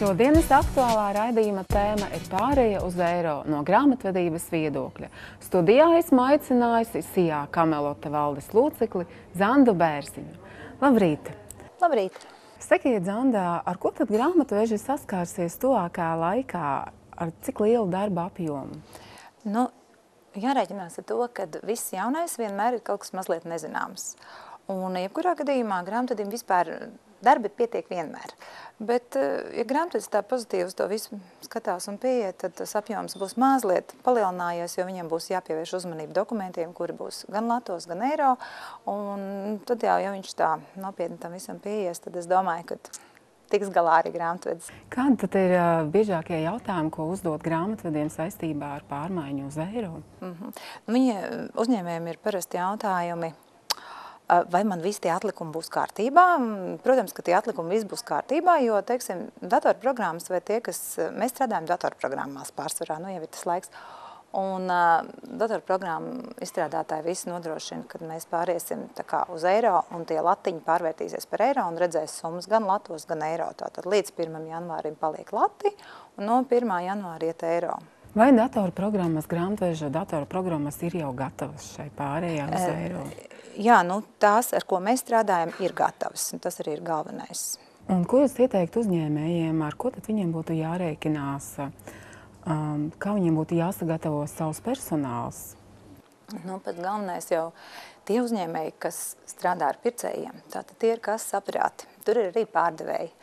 Šodienas aktuālā raidījuma tēma ir pāreja uz eiro no grāmatvedības viedokļa. Studijā esmu aicinājusi Sijā Kamelota valdes locekli Zandu Bērziņu. Labrīt! Labrīt! Sakiet, Zandā, ar ko tad grāmatveži saskārsies tuvākā laikā, ar cik lielu darba apjomu? Nu, jārēķinās ar to, ka viss jaunais vienmēr ir kaut kas mazliet nezināms. Un, jebkurā gadījumā grāmatvedim vispār darbi pietiek vienmēr. Bet, ja grāmatvedis tā pozitīvi uz to visu skatās un pieiet, tad tas apjoms būs mazliet palielinājies, jo viņam būs jāpievērš uzmanību dokumentiem, kuri būs gan latos, gan eiro. Un tad jau, ja viņš tā nopietni tam visam pieies, tad es domāju, ka tiks galā arī grāmatvedis. Kādi tad ir biežākie jautājumi, ko uzdot grāmatvediem saistībā ar pārmaiņu uz eiro? Uzņēmējiem ir parasti jautājumi, vai man visi tie atlikumi būs kārtībā. Protams, ka tie atlikumi viss būs kārtībā, jo, teiksim, datorprogrammas vai tie, kas mēs strādājam datorprogrammās pārsvarā, nu jau ir tas laiks. Un datorprogrammu izstrādātāji visi nodrošina, kad mēs pāriesim tā kā uz eiro un tie latiņi pārvērtīsies par eiro un redzēs summas gan latos, gan eiro. Tātad līdz 1. janvārim paliek lati un no 1. janvāra iet eiro. Vai datorprogrammas, grāmatveža datorprogrammas ir jau gatavas šai pārējā uz eiro? Jā, nu tās, ar ko mēs strādājam, ir gatavas, un tas arī ir galvenais. Un ko jūs ieteiktu uzņēmējiem, ar ko tad viņiem būtu jārēķinās, kā viņiem būtu jāsagatavo savs personāls? Nu, pats galvenais jau tie uzņēmēji, kas strādā ar pircējiem, tātad tie ir kases aparāti, tur ir arī pārdevēji.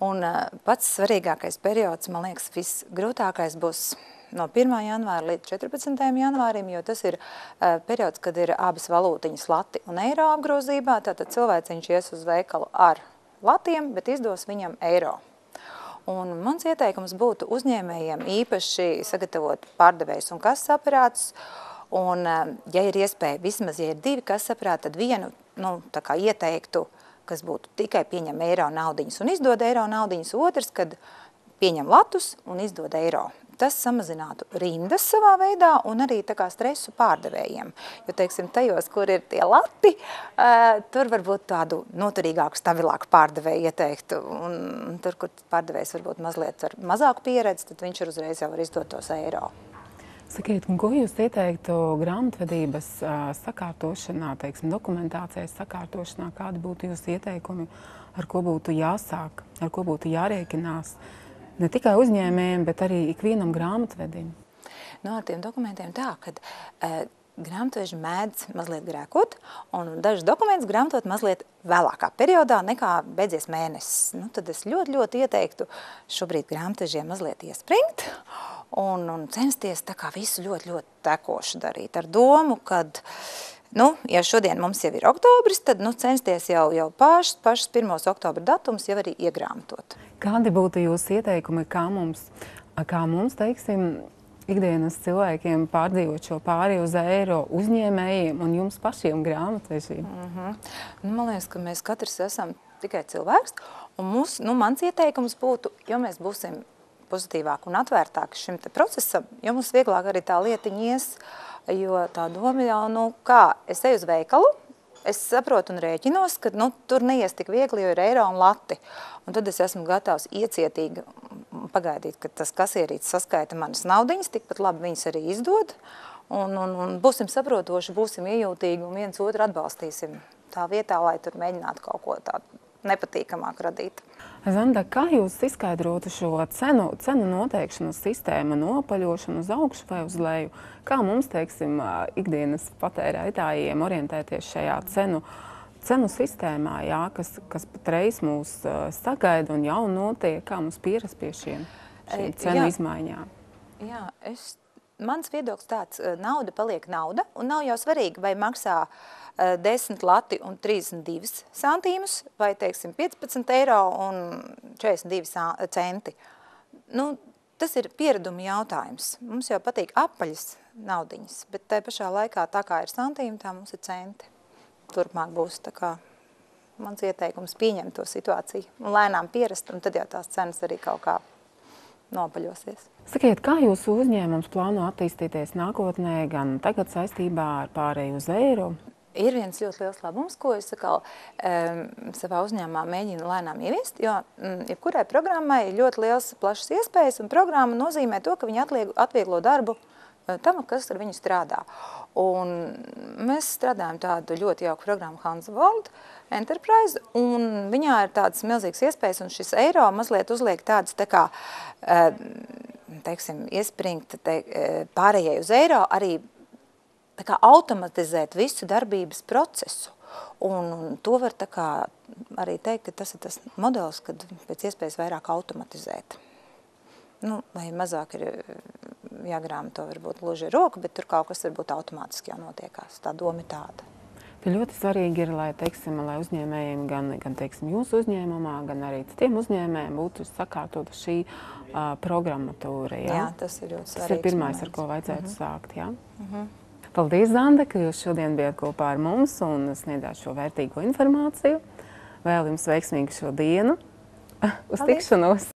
Un pats svarīgākais periods, man liekas, visgrūtākais būs no 1. janvāra līdz 14. janvārim, jo tas ir periods, kad ir abas valūtiņas lati un eiro apgrozībā, tātad cilvēciņš ies uz veikalu ar latiem, bet izdos viņam eiro. Un mans ieteikums būtu uzņēmējiem īpaši sagatavot pārdevējus un kases aparātus, un ja ir iespēja, vismaz ja ir 2 kases aparāti, tad vienu, tā kā ieteiktu, kas būtu tikai pieņem eiro naudiņas un izdod eiro naudiņas, otrs, kad pieņem latus un izdod eiro. Tas samazinātu rindas savā veidā un arī tā kā stresu pārdevējiem. Jo, teiksim, tajos, kur ir tie lati, tur varbūt tādu noturīgāku, stabilāku pārdevēju ieteiktu. Un tur, kur pārdevējs varbūt mazliet ar mazāku pieredzi, tad viņš ir uzreiz jau var izdot tos eiro. Sakiet, ko jūs ieteiktu grāmatvedības sakārtošanā, teiksim, dokumentācijas sakārtošanā, kādi būtu jūsu ieteikumi, ar ko būtu jāsāk, ar ko būtu jārēķinās? Ne tikai uzņēmējiem, bet arī ikvienam grāmatvedim. Ar tiem dokumentiem tā, kad grāmatveži mēdz mazliet grēkot, un dažus dokumentus grāmatot mazliet vēlākā periodā nekā beidzies mēnesis. Tad es ļoti ieteiktu šobrīd grāmatvežiem mazliet iespringt un censties tā kā visu ļoti tekoši darīt. Ar domu, kad ja šodien mums jau ir oktobris, tad censties jau pašas 1. oktobra datums jau arī iegrāmatot. Kādi būtu jūsu ieteikumi, kā mums, teiksim, ikdienas cilvēkiem pārdzīvot šo pārēju uz eiro uzņēmējiem un jums pašiem grāmatvežiem? Man liekas, ka mēs katrs esam tikai cilvēks, un mans ieteikums būtu, jo mēs būsim pozitīvāki un atvērtāki šim te procesam, jo mums vieglāk arī tā lietiņa ies, jo tā doma jau, es eju uz veikalu, es saprotu un rēķinos, ka tur neies tik viegli, jo ir eiro un lati. Un tad es esmu gatavs iecietīgi pagaidīt, ka tas kasierītis saskaita manas naudiņas, tikpat labi viņas arī izdod. Un būsim saprotoši, būsim iejūtīgi un viens otru atbalstīsim tā vietā, lai tur mēģinātu kaut ko tādu nepatīkamāk radīt. Zanda, kā jūs izskaidrotu šo cenu noteikšanas sistēmu, nopaļošanu uz augšu vai uz leju? Kā mums, teiksim, ikdienas patērētājiem orientēties šajā cenu sistēmā, kas patreiz mūs sagaida un jau notiek, kā mums pierast pie šīm cenu izmaiņām? Jā, mans viedoklis tāds, nauda paliek nauda, un nav jau svarīgi, vai maksā 10 lati un 32 santīmus, vai, teiksim, 15 eiro un 42 centi. Tas ir piereduma jautājums. Mums jau patīk apaļas naudiņas, bet tai pašā laikā, tā kā ir santīmi, tā mums ir centi. Turpmāk būs tā kā mans ieteikums pieņemt to situāciju un lēnām pierast, un tad jau tās cenas arī kaut kā nopaļosies. Sakiet, kā jūsu uzņēmums plāno attīstīties nākotnē, gan tagad saistībā ar pārēju uz eiro? Ir viens ļoti liels labums, ko es atkal savā uzņēmumā mēģinu lēnām ieviest, jo jebkurai programmai ir ļoti liels plašas iespējas, un programma nozīmē to, ka viņi atvieglo darbu tam, kas ar viņu strādā. Un mēs strādājam tādu ļoti jauku programmu Hansa World Enterprise, un viņā ir tādas milzīgas iespējas, un šis eiro mazliet uzliek tādas tā kā, teiksim, iespringt pārējai uz eiro arī tā kā automatizēt visu darbības procesu. Un to var tā kā arī teikt, ka tas ir tas modelis, kad pēc iespējas vairāk automatizēt. Nu, vai mazāk ir jāgrāmato varbūt gluži ar roku, bet tur kaut kas varbūt automātiski jau notiekās. Tā doma ir tāda. Te ļoti svarīgi ir, lai, teiksim, lai uzņēmējiem gan teiksim, jūsu uzņēmumā, gan arī citiem uzņēmējiem būtu sakārtota šī programmatūra. Ja? Jā, tas ir ļoti svarīgs. Tas ir pirmais, ar ko vajadzētu sākt. Ja? Paldies, Zanda, ka jūs šodien bijat kopā ar mums un sniedzāt šo vērtīgo informāciju. Vēl jums veiksmīgu šo dienu. Uz tikšanos!